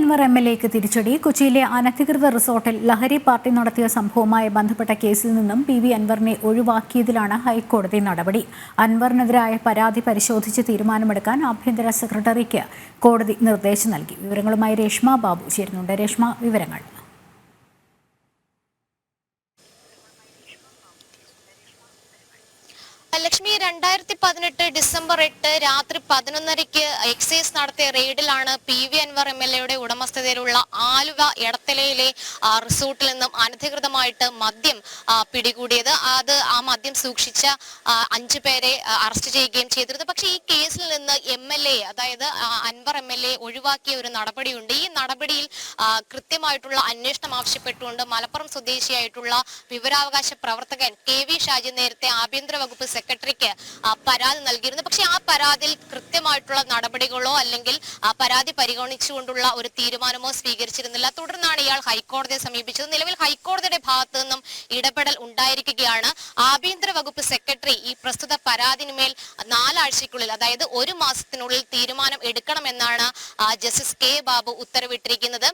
അൻവർ എംഎൽഎക്ക് തിരിച്ചടി. കൊച്ചിയിലെ അനധികൃത റിസോർട്ടിൽ ലഹരി പാർട്ടി നടത്തിയ സംഭവവുമായി ബന്ധപ്പെട്ട കേസിൽ നിന്നും പി.വി. അൻവറിനെ ഒഴിവാക്കിയതിലാണ് ഹൈക്കോടതി നടപടി. അൻവറിനെതിരായ പരാതി പരിശോധിച്ച് തീരുമാനമെടുക്കാൻ ആഭ്യന്തര സെക്രട്ടറിക്ക് കോടതി നിർദ്ദേശം നൽകി. വിവരങ്ങളുമായി രേഷ്മ ബാബു ചേരുന്നുണ്ട്. രേഷ്മ, വിവരങ്ങൾ. ലക്ഷ്മി, 2018 ഡിസംബർ 8 രാത്രി 11:30 എക്സൈസ് നടത്തിയ റെയ്ഡിലാണ് പി.വി. അൻവർ എംഎൽഎയുടെ ഉടമസ്ഥതയിലുള്ള ആലുവ എടത്തലയിലെ റിസോർട്ടിൽ നിന്നും അനധികൃതമായിട്ട് മദ്യം പിടികൂടിയത്. ആ മദ്യം സൂക്ഷിച്ച 5 പേരെ അറസ്റ്റ് ചെയ്യുകയും ചെയ്തിരുന്നു. പക്ഷേ ഈ കേസിൽ നിന്ന് എംഎൽഎ, അതായത് അൻവർ എംഎൽഎ ഒഴിവാക്കിയ ഒരു നടപടിയുണ്ട്. ഈ നടപടിയിൽ കൃത്യമായിട്ടുള്ള അന്വേഷണം ആവശ്യപ്പെട്ടുകൊണ്ട് മലപ്പുറം സ്വദേശിയായിട്ടുള്ള വിവരാവകാശ പ്രവർത്തകൻ കെ.വി. ഷാജി നേരത്തെ ആഭ്യന്തര വകുപ്പ് സെക്രട്ടറിക്ക് പരാതി നൽകിയിരുന്നു. പക്ഷെ ആ പരാതിയിൽ കൃത്യമായിട്ടുള്ള നടപടികളോ അല്ലെങ്കിൽ പരാതി പരിഗണിച്ചുകൊണ്ടുള്ള ഒരു തീരുമാനമോ സ്വീകരിച്ചിരുന്നില്ല. തുടർന്നാണ് ഇയാൾ ഹൈക്കോടതിയെ സമീപിച്ചത്. നിലവിൽ ഹൈക്കോടതിയുടെ ഭാഗത്തു നിന്നും ഇടപെടൽ ഉണ്ടായിരിക്കുകയാണ്. ആഭ്യന്തര വകുപ്പ് സെക്രട്ടറി ഈ പ്രസ്തുത പരാതിന്മേൽ 4 ആഴ്ചയ്ക്കുള്ളിൽ, അതായത് 1 മാസത്തിനുള്ളിൽ തീരുമാനം എടുക്കണമെന്നാണ് ജസ്റ്റിസ് കെ ബാബു ഉത്തരവിട്ടിരിക്കുന്നത്.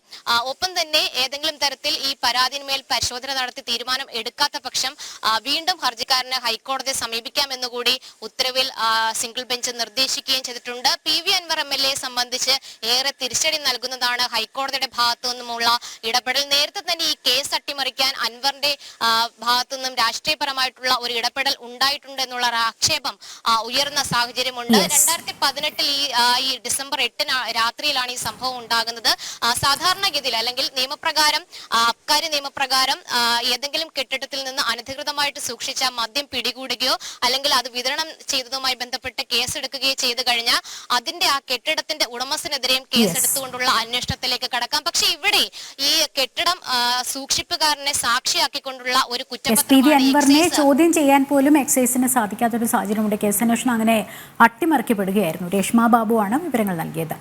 ഒപ്പം തന്നെ ഏതെങ്കിലും തരത്തിൽ ഈ പരാതിന്മേൽ പരിശോധന നടത്തി തീരുമാനം എടുക്കാത്ത പക്ഷം വീണ്ടും ഹർജിക്കാരനെ ഹൈക്കോടതിയെ സമീപിക്കാമെന്നുകൂടി ഉത്തരവിൽ സിംഗിൾ ബെഞ്ച് നിർദ്ദേശിക്കുകയും ചെയ്തിട്ടുണ്ട്. പി.വി. അൻവർ എംഎൽഎ സംബന്ധിച്ച് ഏറെ തിരിച്ചടി നൽകുന്നതാണ് ഹൈക്കോടതിയുടെ ഭാഗത്തു നിന്നുമുള്ള ഇടപെടൽ. നേരത്തെ തന്നെ ഈ കേസ് അട്ടിമറിക്കാൻ അൻവറിന്റെ ഭാഗത്തു നിന്നും രാഷ്ട്രീയപരമായിട്ടുള്ള ഒരു ഇടപെടൽ ഉണ്ടായിട്ടുണ്ട് എന്നുള്ള ആക്ഷേപം ഉയർന്ന സാഹചര്യമുണ്ട്. 2018 ഈ ഡിസംബർ 8 രാത്രിയിലാണ് ഈ സംഭവം ഉണ്ടാകുന്നത്. സാധാരണഗതിയിൽ അല്ലെങ്കിൽ നിയമപ്രകാരം, അബ്കാരി നിയമപ്രകാരം ഏതെങ്കിലും കെട്ടിടത്തിൽ നിന്ന് അനധികൃതമായിട്ട് സൂക്ഷിച്ച മദ്യം പിടികൂടുകയോ അല്ലെങ്കിൽ അത് വിതരണം ചെയ്തതുമായി ബന്ധപ്പെട്ട് കേസെടുക്കുകയോ ചെയ്തു കഴിഞ്ഞാൽ അതിന്റെ ആ കെട്ടിടത്തിന്റെ ഉടമസ്ഥനെതിരെയും കേസെടുത്തുകൊണ്ടുള്ള അന്വേഷണത്തിലേക്ക് കടക്കാം. പക്ഷെ ഇവിടെ ഈ കെട്ടിടം സൂക്ഷിപ്പുകാരനെ സാക്ഷിയാക്കിക്കൊണ്ടുള്ള ഒരു കുറ്റപത്രമാണ് ചോദ്യം ചെയ്യാൻ പോലും എക്സൈസിന് സാധിക്കാത്തൊരു സാഹചര്യമുണ്ട്. കേസന്വേഷണം അങ്ങനെ അട്ടിമറിക്കപ്പെടുകയായിരുന്നു. രേഷ്മ ബാബുവാണ് വിവരങ്ങൾ നൽകിയത്.